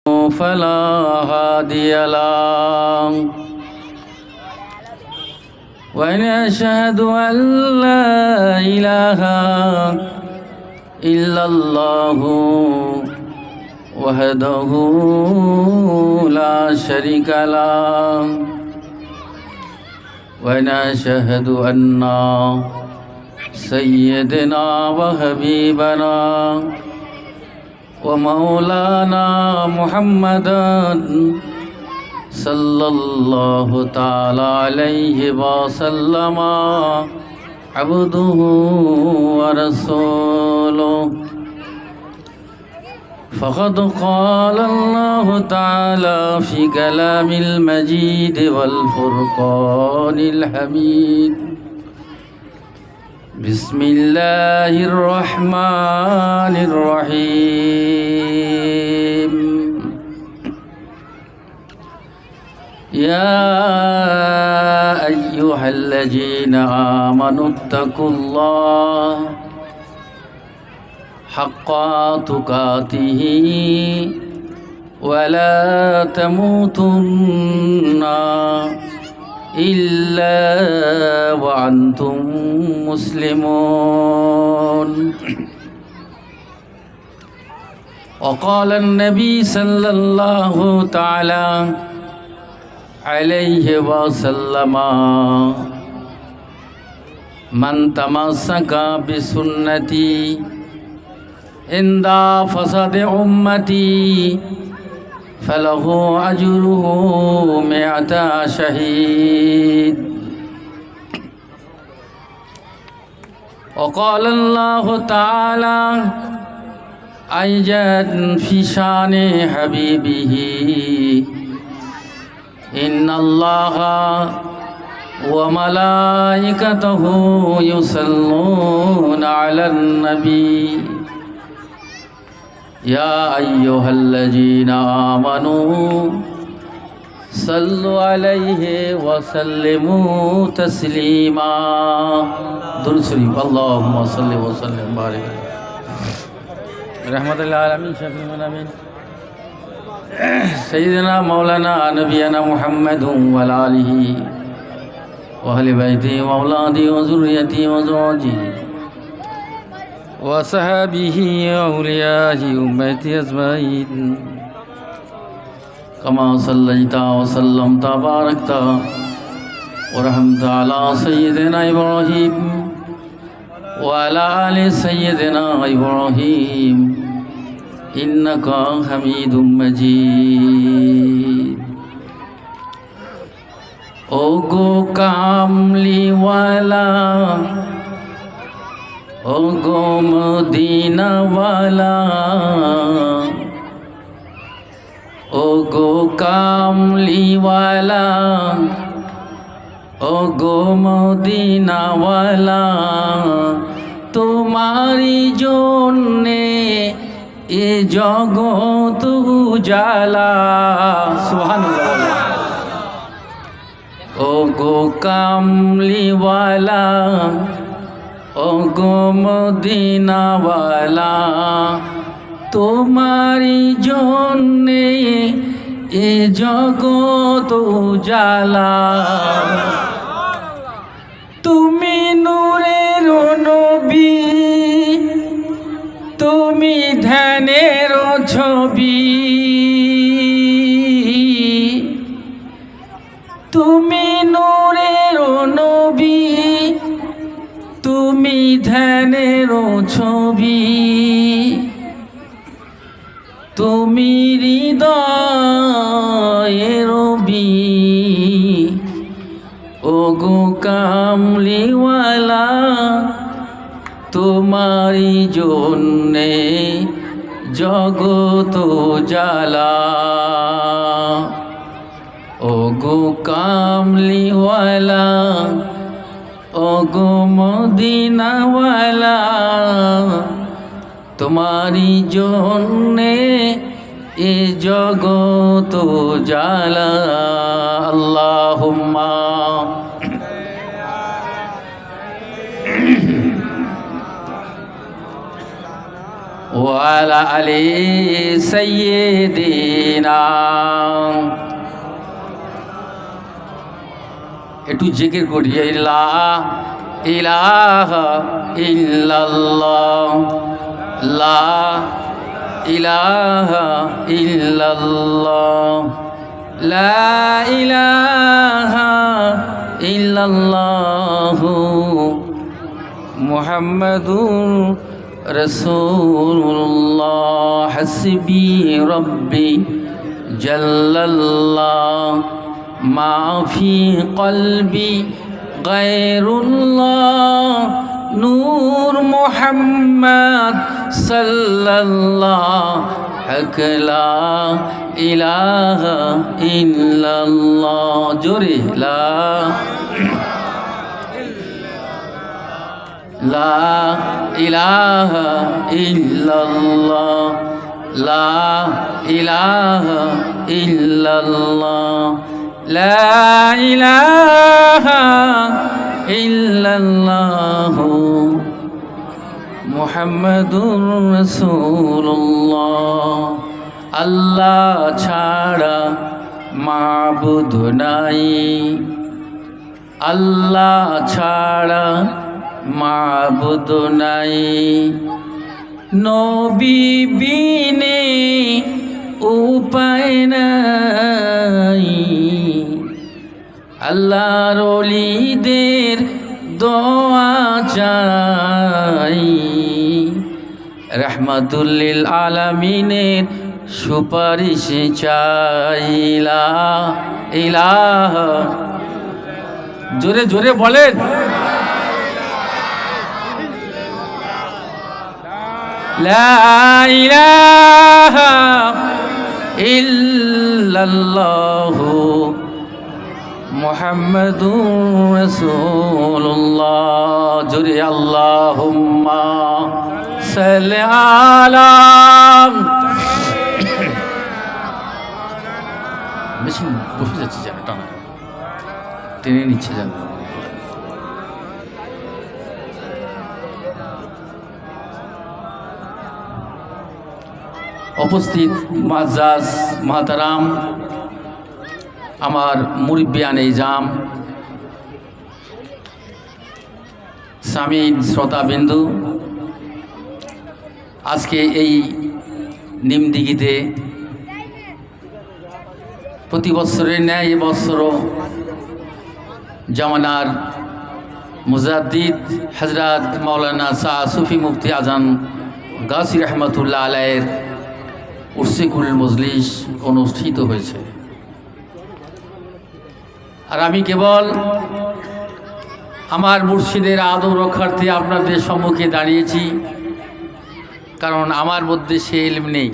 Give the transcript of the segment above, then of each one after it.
فلا هادي له ونشهد أن لا إله إلا الله وحده لا شريك له ونشهد أن سيدنا وحبيبنا ومولانا محمدا صلى الله تعالى عليه وسلم عبده ورسوله فقد قال الله تعالى في كلام المجيد والفرقان الحميد بسم الله الرحمن الرحيم يا أيها الذين آمنوا اتقوا الله حق تقاته ولا تموتن إلا وأنتم مسلمون وقال النبي صلى الله تعالى عليه وسلم من تمسك بسنتي عند فساد أمتي فله أجره 100 شهيد وقال الله تعالى أيضا في شان حبيبه إن الله وملائكته يصلون على النبي يا أيها الذين آمنوا صلوا عليه وسلموا تسليما درود شريف اللهم صل وسلم وبارك رحمة العالمين شفيع المنامين سيدنا مولانا نبينا محمد وعلى آله وأهل بيته وأولاده وذريته وزوجه وصحابه وأوليائه أمته أجمعين كما صليت وسلمت وباركت ورحمت على سيدنا إبراهيم وعلى آل سيدنا إبراهيم إنك حميد مجيد ওগো কামলিওয়ালা ওগো মদিনাওয়ালা ওগো কামলিওয়ালা ওগো মদিনাওয়ালা তোমারি জন্যে এ জগৎ উজালা সুবহানাল্লাহ ওগো কামলিওয়ালা ওগো মদিনাওয়ালা তোমারি জন্যে এ জগৎ উজালা তুমি নূরের নবী তুমি ধ্যানের ছবি তুমি নূরের নবী তুমি ধ্যানের ছবি তুমি হৃদয়ের রবি ওগো কামলিওয়ালা তোমারি জন্যে জগৎ জালা ওগো কামলিওয়ালা ওগো মদিনাওয়ালা তোমারি জন্যে এ জগৎ জালা আল্লাহুম্মা ওয়া আলা আলি সাইয়্যিদিনা না। একটু জিকির করি, লা ইলাহা ইল্লাল্লাহ, লা ইলাহা ইল্লাল্লাহ, লা ইলাহা ইল্লাল্লাহ, মুহাম্মাদুর রাসূলুল্লাহ। হাসবি রব্বি জাল্লাল্লাহ, মা ফি কলবি গায়রুল্লাহ, নূর মুহাম্মদ সাল্লাল্লাহ, হক লা ইলাহা ইল্লাল্লাহ। জোরে লা ইলাহা ইল্লাল্লাহ, লা ইলাহা ইল্লাল্লাহ, লা ইলাহা ইল্লাল্লাহ, মুহাম্মাদুর রাসূলুল্লাহ। আল্লাহ ছাড়া মাবুদ নাই, আল্লাহ ছাড়া মাবুদ নাই, নবী বিনে উপায় নাই, আল্লাহর ওলিদের দোয়া চাই, রাহমাতুল লিল আলামিনের সুপারিশ চাই। লা ইলাহা, জোরে জোরে বলেন, লা ইলাহা ইল্লাল্লাহ, মুহাম্মাদুর রাসূলুল্লাহ। জোরে আল্লাহুম্মা সাল্লি আলা। বেশি বসে যাচ্ছে, যেন টানা টেনে নিচ্ছে যেন। উপস্থিত মুআজ্জাজ মুহতারাম, আমার মুরব্বিয়ান ইজাম, সামিন শ্রোতাবিন্দু, আজকে এই নিমদিঘিতে প্রতি বৎসরের ন্যায় এবছরও জামানার মুজাদ্দিদ হযরত মাওলানা শাহ সুফি মুফতি আজম গাজী রহমতুল্লাহ আলাইহির উরসিকুল মজলিস অনুষ্ঠিত হয়েছে। আর আমি কেবল আমার মুর্শিদের আদব রক্ষার্থে আপনাদের সম্মুখে দাঁড়িয়েছি, কারণ আমার মধ্যে সে ইলম নেই,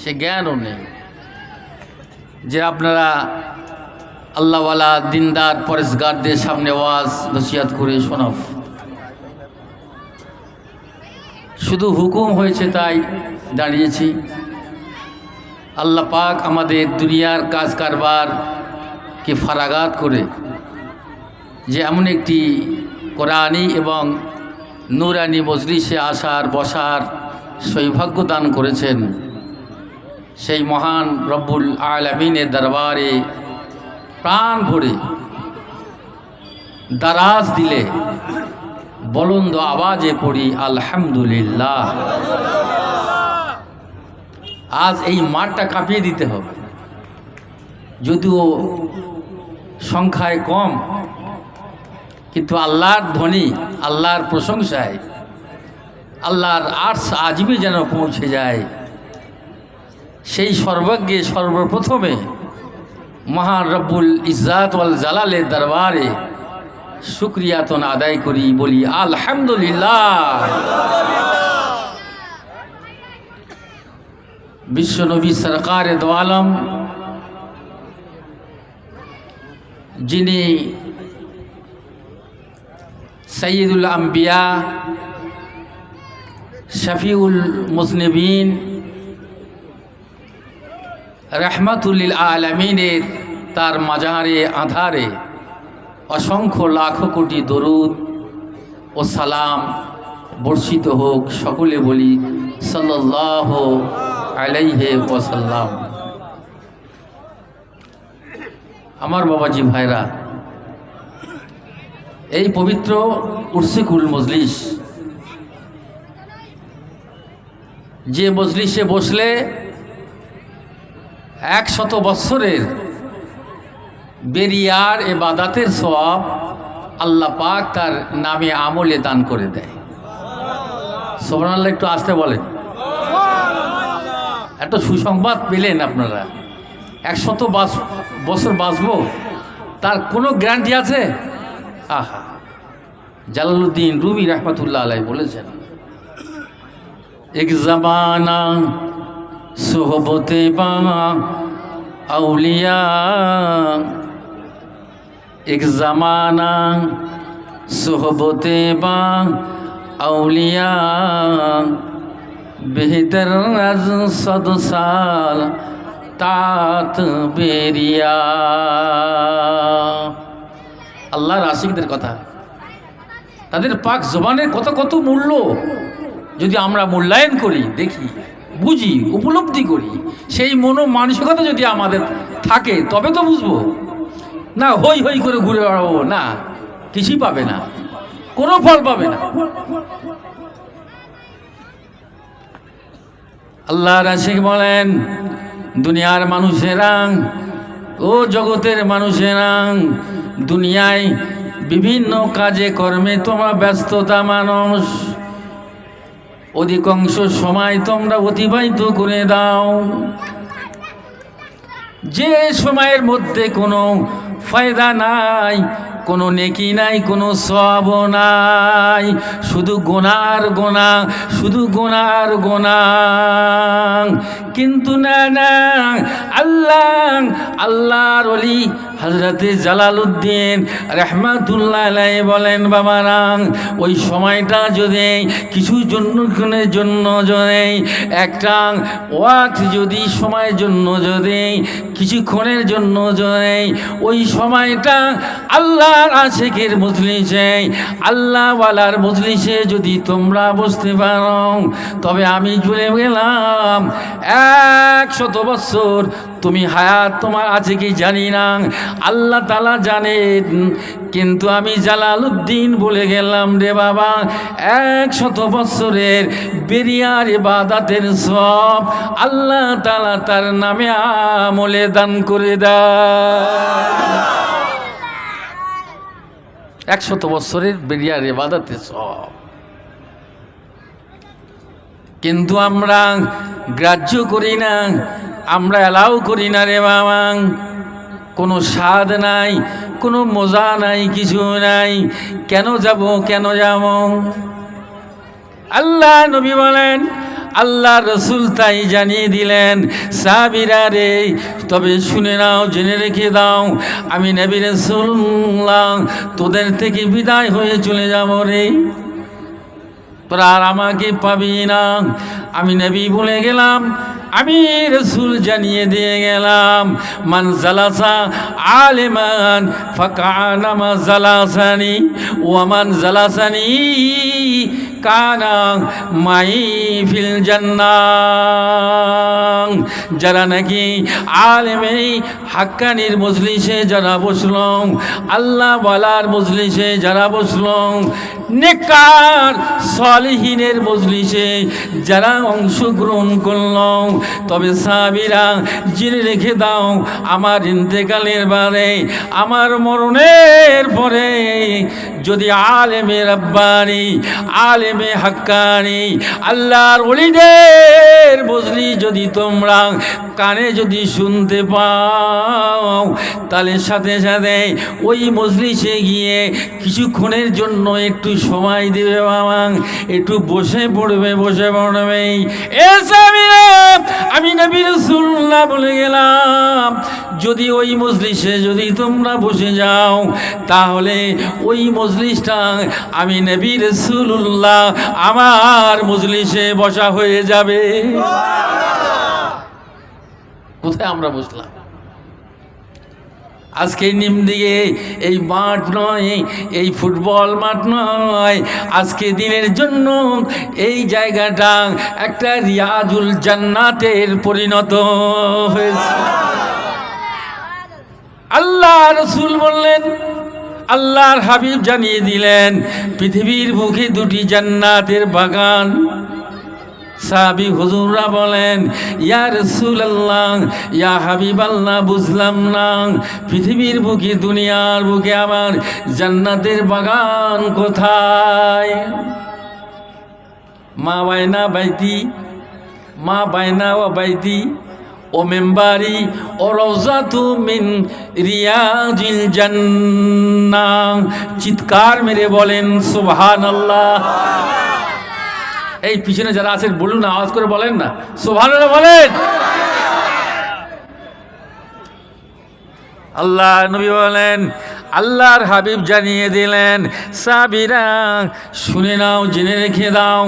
সে জ্ঞানও নেই যে আপনারা আল্লাহওয়ালা দিনদার পরেশগারদের সামনে ওয়াজ নসিহত করে শোনাব। শুধু হুকুম হয়েছে তাই দাঁড়িয়েছি। আল্লাহ পাক আমাদের দুনিয়ার কাজ কারবারকে ফারাগাত করে যে এমন একটি কোরআনী এবং নূরানি মজলিসে আসার বসার সৌভাগ্য দান করেছেন, সেই মহান রব্বুল আলামিনের দরবারে প্রাণ ভরে দারাজ দিলে বলন্দ আওয়াজে পড়ি আলহামদুলিল্লাহ। আজ এই মাঠটা কাঁপিয়ে দিতে হবে, যদিও সংখ্যায় কম, কিন্তু আল্লাহর ধ্বনি, আল্লাহর প্রশংসায় আল্লাহর আরশ আজিমে যেন পৌঁছে যায়। সেই সর্বজ্ঞে সর্বপ্রথমে মহান রব্বুল ইজ্জাত ওয়াল জালালের দরবারে শুকরিয়াতন আদায় করি, বলি আলহামদুলিল্লাহ। বিশ্বনবী সরকারে দো আলম, যিনি সৈয়দুল আম্বিয়া, শফিউল মুজনিবিন, রহমাতুল লিল আলামিনের তার মাজারে আধারে অসংখ্য লাখো কোটি দরুদ ও সালাম বর্ষিত হোক। সকলে বলি সাল্লাল্লাহু আলাইহি ওয়াসাল্লাম। আমার বাবাজি ভাইরা, এই পবিত্র উরসিকুল মজলিস, যে মজলিসে বসলে 100 বৎসরের বেরিয়ার ইবাদতের সওয়াব আল্লাহ পাক তার নামে আমলে দান করে দেয়। সুবহানাল্লাহ, একটু আসতে বলেন। একটা সুসংবাদ পেলেন আপনারা। 100 বছর বাঁচবো, তার কোনো গ্যারান্টি আছে? আহা, জালালউদ্দিন রুমি রহমতুল্লাহ আলাইহি বলেছেন, এক জামানা সোহবতে বা আউলিয়া, এক জামানা সোহবতে বা আউলিয়া, বেহতর আজ 100 সাল তাত বেরিয়া। আল্লাহর আশিকদের কথা, তাদের পাক জবানের কত কত মূল্য যদি আমরা মূল্যায়ন করি, দেখি, বুঝি, উপলব্ধি করি, সেই মানসিকতা যদি আমাদের থাকে তবে তো বুঝবো। না হই হই করে ঘুরে বেড়াবো, না, কিছুই পাবে না, কোনো ফল পাবে না। আল্লাহর আশিক বলেন, দুনিয়ার মানুষেরা ও জগতের মানুষেরা, দুনিয়ায় বিভিন্ন কাজে কর্মে তোমরা ব্যস্ততা মানুষ, অধিকাংশ সময় তোমরা অতিবাহিত করে দাও, যে সময়ের মধ্যে কোনো ফায়দা নাই, কোনো নেকি নাই, কোনো সওয়াব নাই, শুধু গুনার গোনা, শুধু গুনার গোনা। কিন্তু না না, আল্লাহর ওলি হযরতে জালালউদ্দিন রহমাতুল্লাহ আলাইহি বলেন, বাবারা, ওই সময়টা যদি কিছু জন্যক্ষণের জন্য যদি একটা ওয়াক্ত যদি সময়ের জন্য যদি কিছুক্ষণের জন্য যদি ওই সময়টা আল্লাহর আশিকের মজলিসে, আল্লাহওয়ালার মজলিসে যদি তোমরা বসতে পারো, তবে আমি চলে গেলাম 100 বছর। তুমি হায়াত তোমার আছে কি জানি না, আল্লাহ তাআলা জানেন, কিন্তু আমি জালালউদ্দিন বলে গেলাম রে বাবা, 100 বছরের বেরিয়ার ইবাদতের সব আল্লাহ তাআলা তার নামে আমলে দান করে দেয়। 100 বছরের বেরিয়ার ইবাদতের সব, কিন্তু আমরা গ্রাহ্য করি না, আমরা অ্যালাউ করি না রে বাবা। কোনো স্বাদ নাই, কোনো মজা নাই, কিছু নাই। কেন যাব, কেন যাব? আল্লাহ নবী বলেন, আল্লাহ রসুল তাই জানিয়ে দিলেন, সাহাবীরা রে, তবে শুনে নাও, জেনে রেখে দাও, আমি নবী রাসূলুল্লাহ তোদের থেকে বিদায় হয়ে চলে যাব রে, তোরা আর আমাকে পাবি না। আমি নবী বলে গেলাম, আমি রসুল জানিয়ে দিয়ে গেলাম, মান জালাসা আলিমান ফাকানামা জালাসানি ওয়া মান জালাসানি কানা মাই ফিল জান্নাহ। যারা নাকি আলেমে হাক্কানির মজলিসে যারা বসলো, আল্লাহ ওয়ালার মজলিসে যারা বসলো, নেককার সালিহিনের মজলিসে যারা অংশগ্রহণ করলো, তবে সাহাবীরা জেনে রেখে দাও, আমার ইন্তেকালের বারে, আমার মরণের পরে যদি আলেমে রব্বানি, আলেমে হাক্কানি, আল্লাহর ওলিদের মজলিস যদি তোমরা কানে যদি শুনতে পাও, তাহলে সাথে সাথে ওই মজলিসে গিয়ে কিছুক্ষণের জন্য একটু সময় দেবে বাবা, একটু বসে পড়বে, বসে পড়বে। আমি নবী রাসূলুল্লাহ বলে গেলাম, যদি ওই মজলিসে যদি তোমরা বসে যাও, তাহলে ওই মজলিসটা আমি নবী রাসূলুল্লাহ আমার মজলিসে বসা হয়ে যাবে। কোথায় আমরা বসলাম? আজকে নিমদিগে এই মাঠ নয়, এই ফুটবল মাঠ নয়, আজকে দিনের জন্য এই জায়গাটা একটা রিয়াজুল জান্নাতের পরিণত হয়েছে। আল্লাহ রাসূল বললেন, আল্লাহর হাবিব জানিয়ে দিলেন পৃথিবীর বুকে দুটি জান্নাতের বাগান। সাহাবী হুজুররা বলেন, ইয়া রাসূলুল্লাহ, ইয়া হাবিবাল্লাহ, বুঝলাম না পৃথিবীর বুকে, দুনিয়ার বুকে আমার জান্নাতের বাগান কোথায়? মা বাইনা বাইতি, মা বাইনা ও বাইতি ও মেম্বারি ও রওজাতু মিন রিয়াজিল জান্নাহ। চিৎকার মেরে বলেন সুবহানাল্লাহ। এই পিছনে যারা আছেন বলুন না, আওয়াজ করে বলেন না, সুবহানাল্লাহ বলেন। আল্লাহ নবী বলেন, আল্লাহর হাবিব জানিয়ে দিলেন, সাহাবীরা শুনে নাও, জেনে রেখে দাও,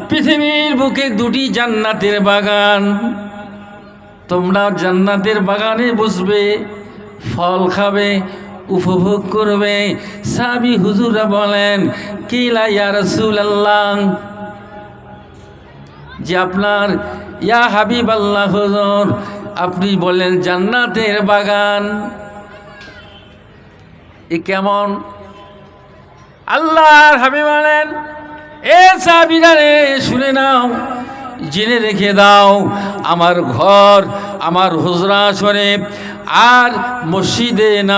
পৃথিবীর বুকে দুটি জান্নাতের বাগান। তোমরা জান্নাতের বাগানে বসবে, ফল খাবে, উপভোগ করবে। সাহাবী হুজুররা বলেন, কিলা ইয়া রাসূলুল্লাহ, যে আপনার, ইয়া হাবিবাল্লাহ হুজুর, আপনি বলেন জান্নাতের বাগান, এ কেমন? আল্লাহর হাবিব বলেন, এ সাহাবীরা রে, শুনে নাও, জেনে রেখে দাও, আমার ঘর, আমার হুজরা শরীফ আর মসজিদে না